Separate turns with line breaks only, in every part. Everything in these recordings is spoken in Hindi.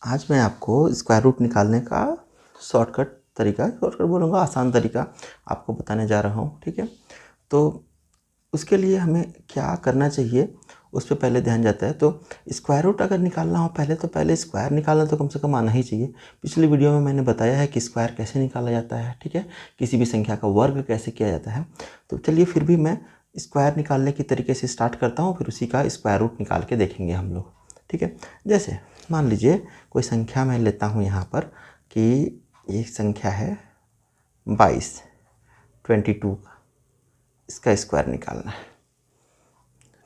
आज मैं आपको स्क्वायर रूट निकालने का शॉर्टकट बोलूँगा, आसान तरीका आपको बताने जा रहा हूँ। ठीक है, तो उसके लिए हमें क्या करना चाहिए उस पर पहले ध्यान जाता है। तो स्क्वायर रूट अगर निकालना हो पहले स्क्वायर निकालना तो कम से कम आना ही चाहिए। पिछली वीडियो में मैंने बताया है कि स्क्वायर कैसे निकाला जाता है। ठीक है, किसी भी संख्या का वर्ग कैसे किया जाता है। तो चलिए फिर भी मैं स्क्वायर निकालने की तरीके से स्टार्ट करता हूँ, फिर उसी का स्क्वायर रूट निकाल के देखेंगे हम लोग। ठीक है, जैसे मान लीजिए कोई संख्या मैं लेता हूँ यहाँ पर कि एक संख्या है 22 का, इसका स्क्वायर निकालना है।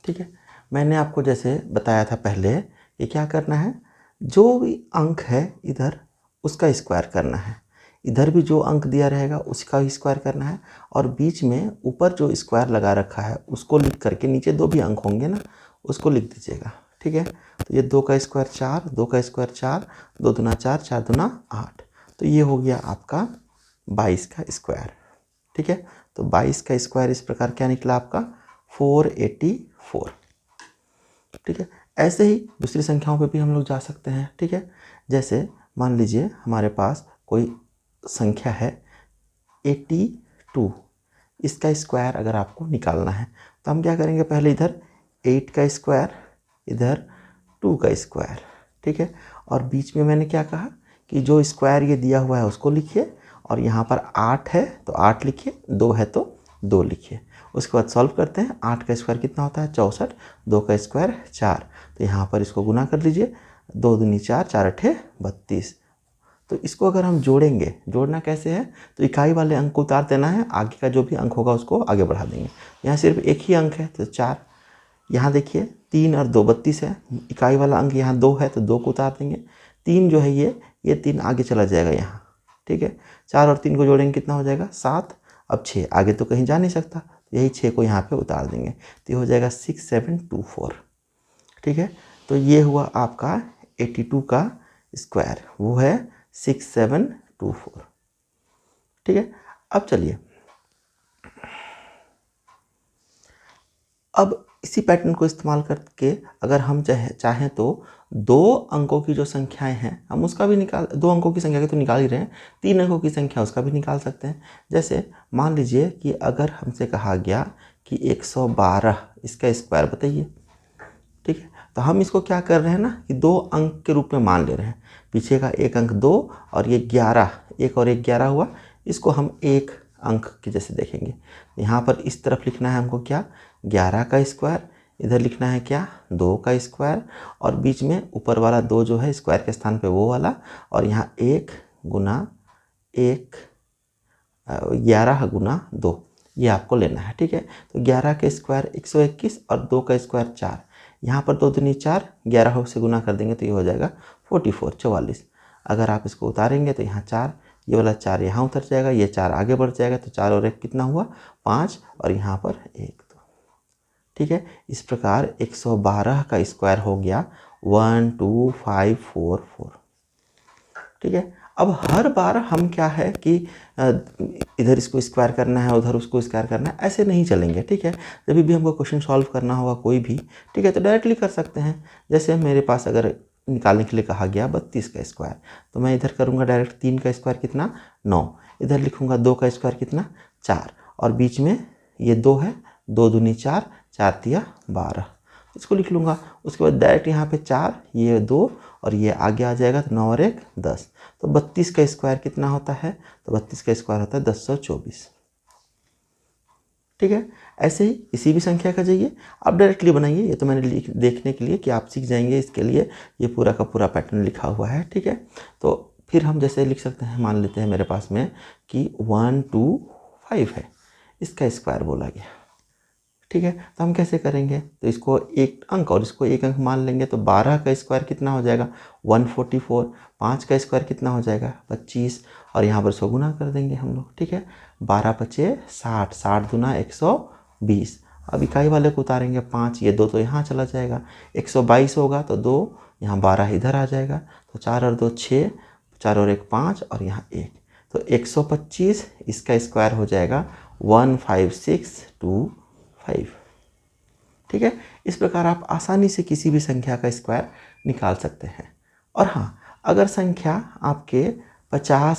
ठीक है, मैंने आपको जैसे बताया था पहले, ये क्या करना है, जो भी अंक है इधर उसका स्क्वायर करना है, इधर भी जो अंक दिया रहेगा उसका भी स्क्वायर करना है, और बीच में ऊपर जो स्क्वायर लगा रखा है उसको लिख करके नीचे दो भी अंक होंगे ना उसको लिख दीजिएगा। ठीक है, तो ये 2 का स्क्वायर 4, 2 का स्क्वायर 4, 2 दूना 4, 4 दूना 8, तो ये हो गया आपका 22 का स्क्वायर। ठीक है, तो 22 का स्क्वायर इस प्रकार क्या निकला आपका 484। ठीक है, ऐसे ही दूसरी संख्याओं पे भी हम लोग जा सकते हैं। ठीक है, जैसे मान लीजिए हमारे पास कोई संख्या है 82, इसका स्क्वायर अगर आपको निकालना है तो हम क्या करेंगे, पहले इधर 8 का स्क्वायर, इधर 2 का स्क्वायर। ठीक है, और बीच में मैंने क्या कहा कि जो स्क्वायर ये दिया हुआ है उसको लिखिए, और यहाँ पर 8 है तो 8 लिखिए, 2 है तो 2 लिखिए। उसके बाद सॉल्व करते हैं। 8 का स्क्वायर कितना होता है 64, 2 का स्क्वायर 4, तो यहाँ पर इसको गुना कर लीजिए, 2 दूनी 4, 4 अठे 32। तो इसको अगर हम जोड़ेंगे, जोड़ना कैसे है, तो इकाई वाले अंक को उतार देना है, आगे का जो भी अंक होगा उसको आगे बढ़ा देंगे। यहाँ सिर्फ एक ही अंक है तो 4, यहाँ देखिए 3 और 2 32 है, इकाई वाला अंक यहाँ 2 है तो 2 को उतार देंगे, 3 जो है ये 3 आगे चला जाएगा यहाँ। ठीक है, 4 और 3 को जोड़ेंगे कितना हो जाएगा 7, अब 6 आगे तो कहीं जा नहीं सकता, यही 6 को यहाँ पे उतार देंगे तो ये हो जाएगा 6724। ठीक है, तो ये हुआ आपका 82 का स्क्वायर, वो है 6724। ठीक है, अब चलिए अब इसी पैटर्न को इस्तेमाल करके अगर हम चाहें तो 2 अंकों की जो संख्याएं हैं हम उसका भी 2 अंकों की संख्या के तो निकाल ही रहे हैं, 3 अंकों की संख्या उसका भी निकाल सकते हैं। जैसे मान लीजिए कि अगर हमसे कहा गया कि 112, इसका स्क्वायर बताइए। ठीक है, तो हम इसको क्या कर रहे हैं ना कि 2 अंक के रूप में मान ले रहे हैं, पीछे का एक अंक 2 और ये 11, एक और एक 11 हुआ, इसको हम एक अंक के जैसे देखेंगे। यहाँ पर इस तरफ लिखना है हमको क्या 11 का स्क्वायर, इधर लिखना है क्या 2 का स्क्वायर, और बीच में ऊपर वाला 2 जो है स्क्वायर के स्थान पे वो वाला, और यहाँ 1 गुना 1 11 गुना 2 ये आपको लेना है। ठीक है, तो 11 का स्क्वायर 121 और 2 का स्क्वायर 4, यहाँ पर 2 दूनी 4, 11 से गुना कर देंगे तो ये हो जाएगा 44। अगर आप इसको उतारेंगे तो यहाँ 4, ये वाला 4 यहाँ उतर जाएगा, ये 4 आगे बढ़ जाएगा, तो 4 और 1 कितना हुआ 5, और यहाँ पर 1 2। ठीक है, इस प्रकार 112 का स्क्वायर हो गया 12544। ठीक है, अब हर बार हम क्या है कि इधर इसको स्क्वायर करना है उधर उसको स्क्वायर करना है, ऐसे नहीं चलेंगे। ठीक है, जब भी हमको क्वेश्चन सॉल्व करना होगा कोई भी, ठीक है, तो डायरेक्टली कर सकते हैं। जैसे मेरे पास अगर निकालने के लिए कहा गया 32 का स्क्वायर, तो मैं इधर करूँगा डायरेक्ट, 3 का स्क्वायर कितना 9, इधर लिखूँगा 2 का स्क्वायर कितना 4, और बीच में ये 2 है, 2 दूनी 4, 4 तिया 12, इसको लिख लूँगा। उसके बाद डायरेक्ट यहाँ पे 4, ये 2 और ये आगे आ जाएगा, तो 9 और 1 10, तो 32 का स्क्वायर कितना होता है, तो 32 का स्क्वायर होता है 1024। ठीक है, ऐसे ही किसी भी संख्या का जाइए आप डायरेक्टली बनाइए, ये तो मैंने देखने के लिए कि आप सीख जाएंगे, इसके लिए ये पूरा का पूरा पैटर्न लिखा हुआ है। ठीक है, तो फिर हम जैसे लिख सकते हैं, मान लेते हैं मेरे पास में कि 125 है, इसका स्क्वायर बोला गया। ठीक है, तो हम कैसे करेंगे, तो इसको एक अंक और इसको एक अंक मान लेंगे, तो 12 का स्क्वायर कितना हो जाएगा 144, 5 का स्क्वायर कितना हो जाएगा 25, और यहाँ पर 100 गुना कर देंगे हम लोग। ठीक है, 12 पचे 60, 60 दूना 120, अब इकाई वाले को उतारेंगे 5, ये 2 तो यहाँ चला जाएगा, 122 होगा तो 2, यहाँ 12 इधर आ जाएगा, तो 4 और 2 6, 4 और 1 5, और यहाँ 1, तो 125, इसका स्क्वायर हो जाएगा 15625। ठीक है, इस प्रकार आप आसानी से किसी भी संख्या का स्क्वायर निकाल सकते हैं। और हाँ, अगर संख्या आपके 50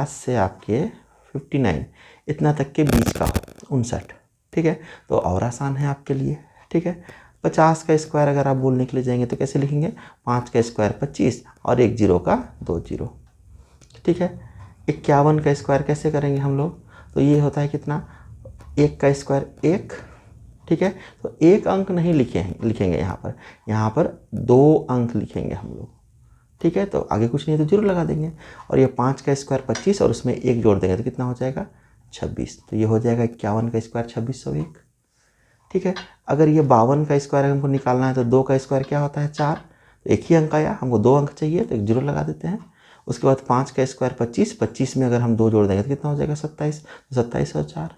से आपके 59 इतना तक के बीच का हो, 59, ठीक है, तो और आसान है आपके लिए, ठीक है। 50 का स्क्वायर अगर आप बोलने के लिए जाएंगे तो कैसे लिखेंगे, 5 का स्क्वायर 25 और 1 जीरो का 2 जीरो, ठीक है। 51 का स्क्वायर कैसे करेंगे हम लोग, तो ये होता है कितना, 1 का स्क्वायर 1, ठीक है। तो एक अंक नहीं लिखेंगे यहाँ पर 2 अंक लिखेंगे हम लोग, ठीक है। तो आगे कुछ नहीं है तो जीरो लगा देंगे। और ये 5 का स्क्वायर 25 और उसमें 1 जोड़ देंगे तो कितना हो जाएगा, 26। तो ये हो जाएगा 51 का स्क्वायर 2601, ठीक है। अगर ये 52 का स्क्वायर हमको निकालना है तो 2 का स्क्वायर क्या होता है, 4, तो एक ही अंक आया, हमको 2 अंक चाहिए तो एक जीरो लगा देते हैं। उसके बाद 5 का स्क्वायर 25 में अगर हम 2 जोड़ देंगे तो कितना हो जाएगा, 27, तो 27 और 4,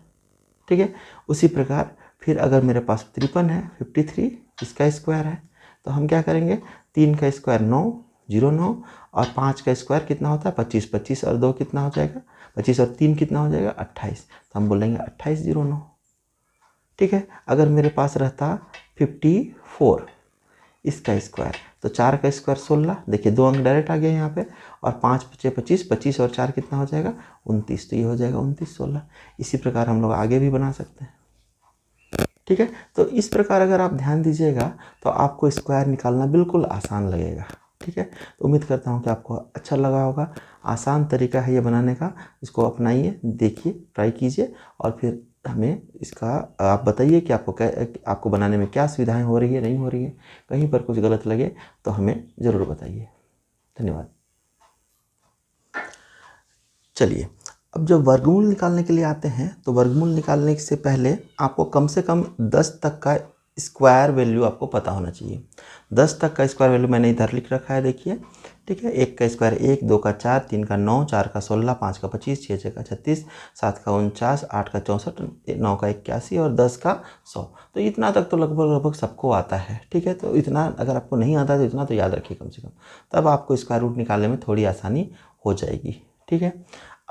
ठीक है। उसी प्रकार फिर अगर मेरे पास 53 है, 53 इसका स्क्वायर है, तो हम क्या करेंगे, 3 का स्क्वायर 9, 09, और 5 का स्क्वायर कितना होता है 25, 25 और 2 कितना हो जाएगा, 25 और 3 कितना हो जाएगा 28, तो हम बोलेंगे 2809, ठीक है। अगर मेरे पास रहता 54 इसका स्क्वायर, तो 4 का स्क्वायर 16, देखिए 2 अंक डायरेक्ट आ गया यहाँ पे, और 5 बचे 25, 25 और 4 कितना हो जाएगा 29, तो ये हो जाएगा 2916। इसी प्रकार हम लोग आगे भी बना सकते हैं, ठीक है। तो इस प्रकार अगर आप ध्यान दीजिएगा तो आपको स्क्वायर निकालना बिल्कुल आसान लगेगा, ठीक है। तो उम्मीद करता हूँ कि आपको अच्छा लगा होगा। आसान तरीका है ये बनाने का, इसको अपनाइए, देखिए, ट्राई कीजिए, और फिर हमें इसका आप बताइए कि आपको बनाने में क्या सुविधाएं हो रही है, नहीं हो रही है, कहीं पर कुछ गलत लगे तो हमें ज़रूर बताइए। धन्यवाद। चलिए, अब जब वर्गमूल निकालने के लिए आते हैं तो वर्गमूल निकालने से पहले आपको कम से कम 10 तक का स्क्वायर वैल्यू आपको पता होना चाहिए। 10 तक का स्क्वायर वैल्यू मैंने इधर लिख रखा है, देखिए, ठीक है। 1 का स्क्वायर 1, 2 का 4, 3 का 9, 4 का 16, 5 का 25, 6 6 का 36, 7 का 49, 8 का 64, 9 का 81 और 10 का 100। तो इतना तक तो लगभग सबको आता है, ठीक है। तो इतना अगर आपको नहीं आता तो इतना तो याद रखिए कम से कम, तब आपको स्क्वायर रूट निकालने में थोड़ी आसानी हो जाएगी, ठीक है।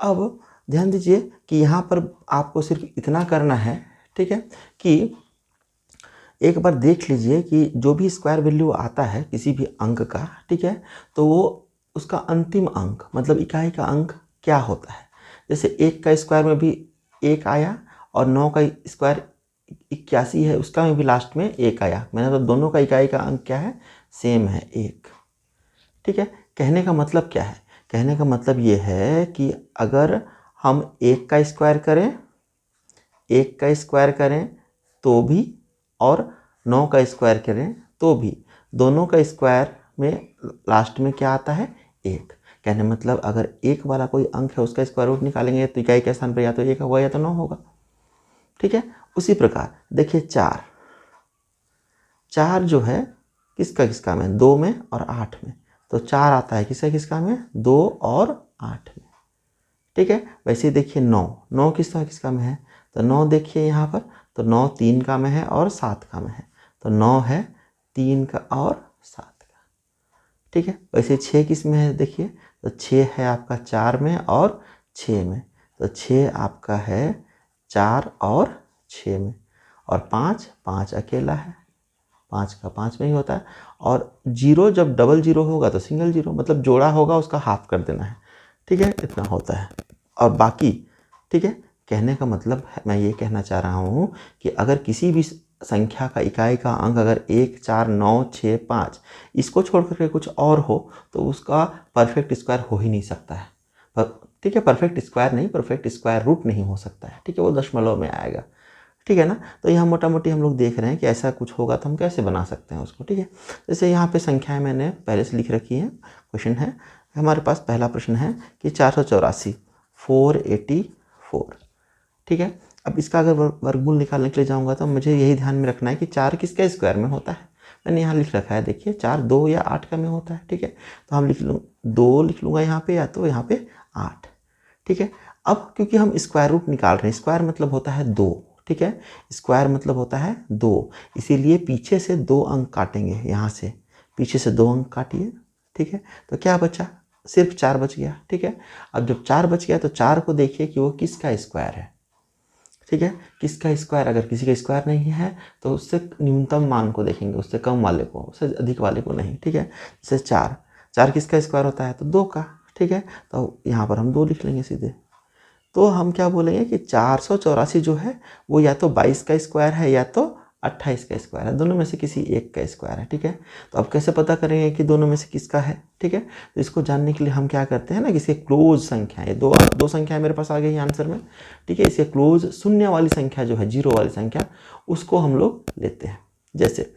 अब ध्यान दीजिए कि यहाँ पर आपको सिर्फ इतना करना है, ठीक है, कि एक बार देख लीजिए कि जो भी स्क्वायर वैल्यू आता है किसी भी अंक का, ठीक है, तो वो उसका अंतिम अंक मतलब इकाई का अंक क्या होता है। जैसे 1 का स्क्वायर में भी 1 आया और 9 का स्क्वायर 81 है, उसका में भी लास्ट में 1 आया, मैंने तो दोनों का इकाई का अंक क्या है, सेम है, 1, ठीक है। कहने का मतलब क्या है, कहने का मतलब ये है कि अगर हम 1 का स्क्वायर करें, 1 का स्क्वायर करें तो भी, और 9 का स्क्वायर करें तो भी, दोनों का स्क्वायर में लास्ट में क्या आता है, 1। कहने मतलब अगर 1 वाला कोई अंक है उसका स्क्वायर रूट निकालेंगे तो इकाई के स्थान पर या तो 1 होगा या तो 9 होगा, ठीक है। उसी प्रकार देखिए 4 जो है किसका किसका में, 2 में और 8 में, तो 4 आता है किसका किसका में, 2 और 8 में, ठीक है। वैसे देखिए 9 किसका किसका में है, तो 9 देखिए यहाँ पर, तो 9 3 का में है और 7 का में है, तो 9 है 3 का और 7 का, ठीक है। वैसे 6 किस में है, देखिए, तो 6 है आपका 4 में और 6 में, तो 6 आपका है 4 और 6 में, और 5 अकेला है, 5 का 5 में ही होता है। और 0 जब डबल 0 होगा तो सिंगल 0, मतलब जोड़ा होगा उसका हाफ कर देना है, ठीक है, इतना होता है। और बाकी, ठीक है, कहने का मतलब है, मैं ये कहना चाह रहा हूँ कि अगर किसी भी संख्या का इकाई का अंक अगर 1, 4, 9, 6, 5 इसको छोड़ करके कुछ और हो तो उसका परफेक्ट स्क्वायर हो ही नहीं सकता है, ठीक है। परफेक्ट स्क्वायर नहीं, परफेक्ट स्क्वायर रूट नहीं हो सकता है, ठीक है, वो दशमलव में आएगा, ठीक है ना। तो यहाँ मोटा मोटी हम लोग देख रहे हैं कि ऐसा कुछ होगा तो हम कैसे बना सकते हैं उसको, ठीक है। जैसे यहाँ पे संख्याएं मैंने पहले से लिख रखी है, क्वेश्चन है हमारे पास, पहला प्रश्न है कि 484 484, ठीक है। अब इसका अगर वर्गमूल निकालने के लिए जाऊँगा तो मुझे यही ध्यान में रखना है कि 4 किसके स्क्वायर में होता है, मैंने यहाँ लिख रखा है, देखिए 4 2 या 8 का में होता है, ठीक है। तो हम 2 लिख लूँगा यहाँ पे, या तो यहाँ पे 8, ठीक है। अब क्योंकि हम स्क्वायर रूट निकाल रहे हैं, स्क्वायर मतलब होता है 2, ठीक है, स्क्वायर मतलब होता है 2, इसीलिए पीछे से 2 अंक काटेंगे, यहाँ से पीछे से 2 अंक काटिए, ठीक है। तो क्या बचा, सिर्फ 4 बच गया, ठीक है। अब जब 4 बच गया तो 4 को देखिए कि वो किसका स्क्वायर है, ठीक है। किसका स्क्वायर, अगर किसी का स्क्वायर नहीं है तो उससे न्यूनतम मान को देखेंगे, उससे कम वाले को, उससे अधिक वाले को नहीं, ठीक है। जैसे 4, 4 किसका स्क्वायर होता है, तो 2 का, ठीक है। तो यहाँ पर हम 2 लिख लेंगे सीधे। तो हम क्या बोलेंगे कि 484 जो है वो या तो 22 का स्क्वायर है या तो 28 का स्क्वायर है, दोनों में से किसी एक का स्क्वायर है, ठीक है। तो अब कैसे पता करेंगे कि दोनों में से किसका है, ठीक है। तो इसको जानने के लिए हम क्या करते हैं ना, कि इसके क्लोज संख्या, ये दो संख्या मेरे पास आ गई आंसर में, ठीक है। इसके क्लोज शून्य वाली संख्या जो है, जीरो वाली संख्या, उसको हम लोग लेते हैं। जैसे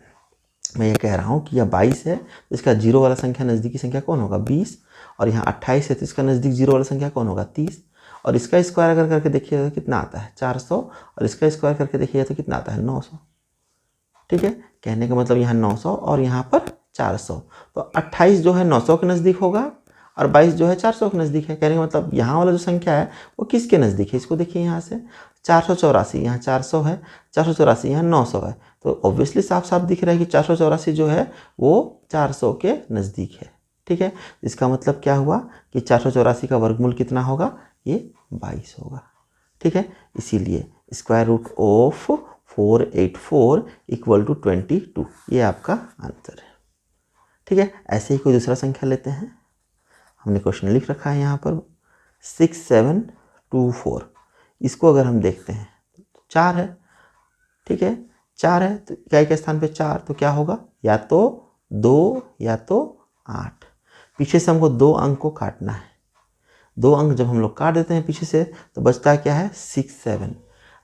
मैं ये कह रहा हूँ कि यह 22 है, तो इसका जीरो वाला संख्या नज़दीकी संख्या कौन होगा, 20। और यहाँ 28 है, तो इसका नज़दीक जीरो वाला संख्या कौन होगा, 30। और इसका स्क्वायर अगर करके देखिएगा तो कितना आता है, 400। और इसका स्क्वायर करके देखिएगा तो कितना आता है, 900, ठीक है। कहने का मतलब यहाँ 900 और यहाँ पर 400, तो 28 जो है 900 के नज़दीक होगा और 22 जो है 400 के नज़दीक है। कहने का मतलब यहाँ वाला जो संख्या है वो किसके नज़दीक है, इसको देखिए यहाँ से 484, यहाँ 400 है, 484 यहाँ 900 है, तो ऑब्वियसली साफ साफ दिख रहा है कि 484 जो है वो 400 के नज़दीक है, ठीक है। इसका मतलब क्या हुआ कि 484 का वर्गमूल कितना होगा, ये 22 होगा, ठीक है। इसीलिए square root of 484 equal to 22, ये आपका आंसर है, ठीक है। ऐसे ही कोई दूसरा संख्या लेते हैं, हमने क्वेश्चन लिख रखा है यहाँ पर 6724। इसको अगर हम देखते हैं तो 4 है, ठीक है, 4 है, तो इकाई के स्थान पे 4, तो क्या होगा, या तो 2 या तो 8। पीछे से हमको 2 अंक को काटना है, 2 अंक जब हम लोग काट देते हैं पीछे से तो बचता क्या है, 67।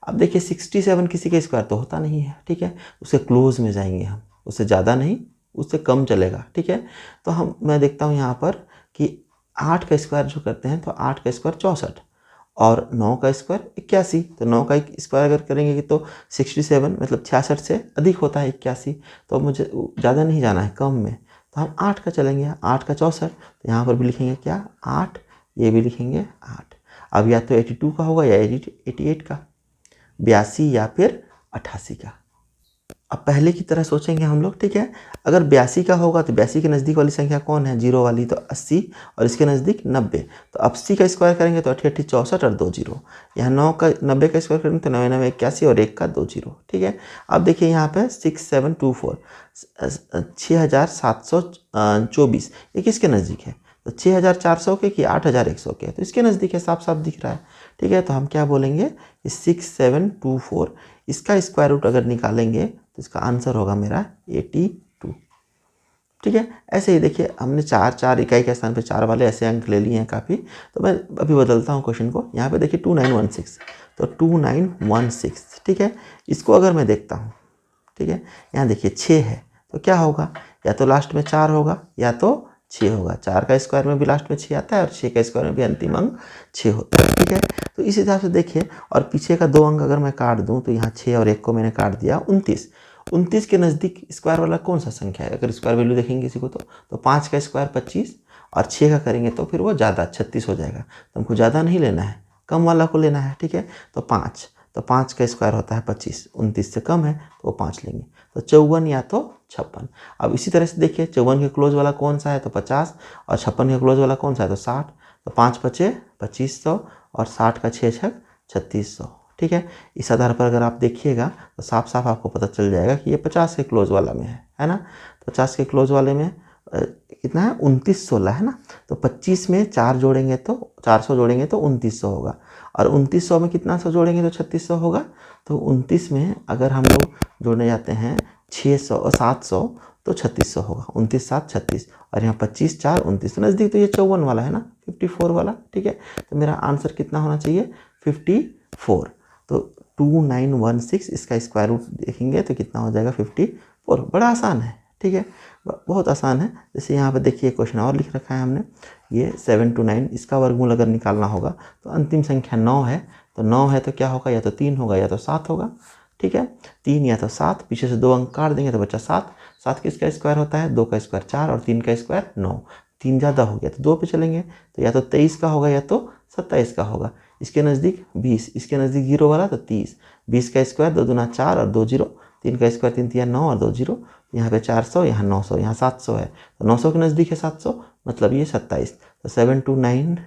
अब देखिए 67 किसी का स्क्वायर तो होता नहीं है, ठीक है। उससे क्लोज में जाएंगे हम, उससे ज़्यादा नहीं, उससे कम चलेगा, ठीक है। तो मैं देखता हूँ यहाँ पर कि 8 का स्क्वायर जो करते हैं तो 8 का स्क्वायर 64 और 9 का स्क्वायर 81। तो 9 का स्क्वायर अगर करेंगे कि तो 67 मतलब 66 से अधिक होता है 81। तो मुझे ज़्यादा नहीं जाना है, कम में, तो हम 8 का चलेंगे, 8 का 64, तो यहाँ पर भी लिखेंगे क्या, 8, ये भी लिखेंगे 8। अब या तो 82 का होगा या 88 का, 82 या फिर 88 का। अब पहले की तरह सोचेंगे हम लोग, ठीक है। अगर 82 का होगा तो 82 के नज़दीक वाली संख्या कौन है, जीरो वाली, तो 80, और इसके नज़दीक 90। तो 80 का स्क्वायर करेंगे तो 88 64 और 2 जीरो। यहाँ 9 का 90 का स्क्वायर करेंगे तो 9 9 81 और 1 का 2 जीरो, ठीक है। अब देखिए यहाँ पे 6724 6724 ये किसके नज़दीक है, तो 6400 के कि 8100 के, तो इसके नज़दीक है, साफ साफ दिख रहा है, ठीक है। तो हम क्या बोलेंगे कि 6724 इसका स्क्वायर रूट अगर निकालेंगे तो इसका आंसर होगा मेरा 82, ठीक है। ऐसे ही देखिए हमने 4 इकाई के स्थान पे 4 वाले ऐसे अंक ले लिए हैं काफ़ी। तो मैं अभी बदलता हूँ क्वेश्चन को, यहाँ पे देखिए 2916, तो 2916, ठीक है। इसको अगर मैं देखता हूँ, ठीक है, यहाँ देखिए 6 है, तो क्या होगा, या तो लास्ट में 4 होगा या तो 6 होगा। 4 का स्क्वायर में भी लास्ट में 6 आता है और 6 का स्क्वायर में भी अंतिम अंक 6 होता है, ठीक है। तो इस हिसाब से देखिए, और पीछे का 2 अंक अगर मैं काट दूं तो यहाँ 6 और 1 को मैंने काट दिया, 29 के नज़दीक स्क्वायर वाला कौन सा संख्या है, अगर स्क्वायर वैल्यू देखेंगे किसी को तो 5 का स्क्वायर 25 और 6 का करेंगे तो फिर वो ज़्यादा 36 हो जाएगा। तो हमको ज़्यादा नहीं लेना है, कम वाला को लेना है, ठीक है। तो 5 का स्क्वायर होता है 25, 29 से कम है तो वो 5 लेंगे, तो 54 या तो 56। अब इसी तरह से देखिए 54 के क्लोज वाला कौन सा है, तो 50, और 56 के क्लोज वाला कौन सा है, तो 60। तो 5 बचे 2500 और 60 का 6 छक 3600, ठीक है। इस आधार पर अगर आप देखिएगा तो साफ साफ आपको पता चल जाएगा कि ये 50 के क्लोज वाला में है ना। तो 50 के क्लोज वाले में कितना है, 2916 है ना। तो 25 में 4 जोड़ेंगे तो 400 जोड़ेंगे तो 2900 होगा, और 2900 में कितना 100 जोड़ेंगे तो 3600 होगा। तो 29 में अगर हम लोग जोड़ने जाते हैं 600 और 700 तो 3600 होगा, 29 7 36, और यहाँ 25 4 29, तो नज़दीक तो ये 54 वाला है ना, 54 वाला, ठीक है। तो मेरा आंसर कितना होना चाहिए, 54। तो 2916 इसका स्क्वायर रूट देखेंगे तो कितना हो जाएगा, 54। बड़ा आसान है, ठीक है, बहुत आसान है। जैसे यहाँ पे देखिए क्वेश्चन और लिख रखा है हमने, ये 7 to 9 इसका वर्गमूल अगर निकालना होगा तो अंतिम संख्या 9 है, तो 9 है तो क्या होगा, या तो 3 होगा या तो 7 होगा, ठीक है। 3 या तो 7, पीछे से 2 अंक काट देंगे तो बच्चा 7। 7 किसका स्क्वायर होता है, 2 का स्क्वायर 4 और 3 का स्क्वायर 9। 3 ज़्यादा हो गया तो 2 पे चलेंगे, तो या तो 23 का होगा या तो 27 का होगा। इसके नज़दीक 20, इसके नज़दीक जीरो वाला तो 30। 20 का स्क्वायर 2 दूना 4 और 2 जीरो, 3 का स्क्वायर 3 3 9 और 2 जीरो, यहाँ पे 400, यहाँ 900, यहाँ 700 है, तो 900 के नज़दीक है 700, मतलब ये 27। तो 7 to 9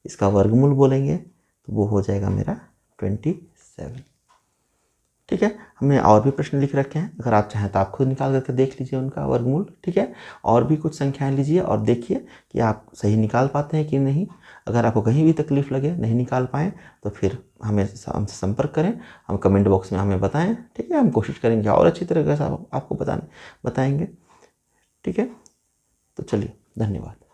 इसका वर्गमूल बोलेंगे तो वो हो जाएगा मेरा 27। 7। ठीक है, हमने और भी प्रश्न लिख रखे हैं, अगर आप चाहें तो आप खुद निकाल करके देख लीजिए उनका वर्गमूल। ठीक है, और भी कुछ संख्याएं लीजिए और देखिए कि आप सही निकाल पाते हैं कि नहीं। अगर आपको कहीं भी तकलीफ लगे, नहीं निकाल पाएँ, तो फिर हमसे संपर्क करें, हम कमेंट बॉक्स में हमें बताएं। ठीक है, हम कोशिश करेंगे और अच्छी तरह से आपको बताएंगे। ठीक है, तो चलिए, धन्यवाद।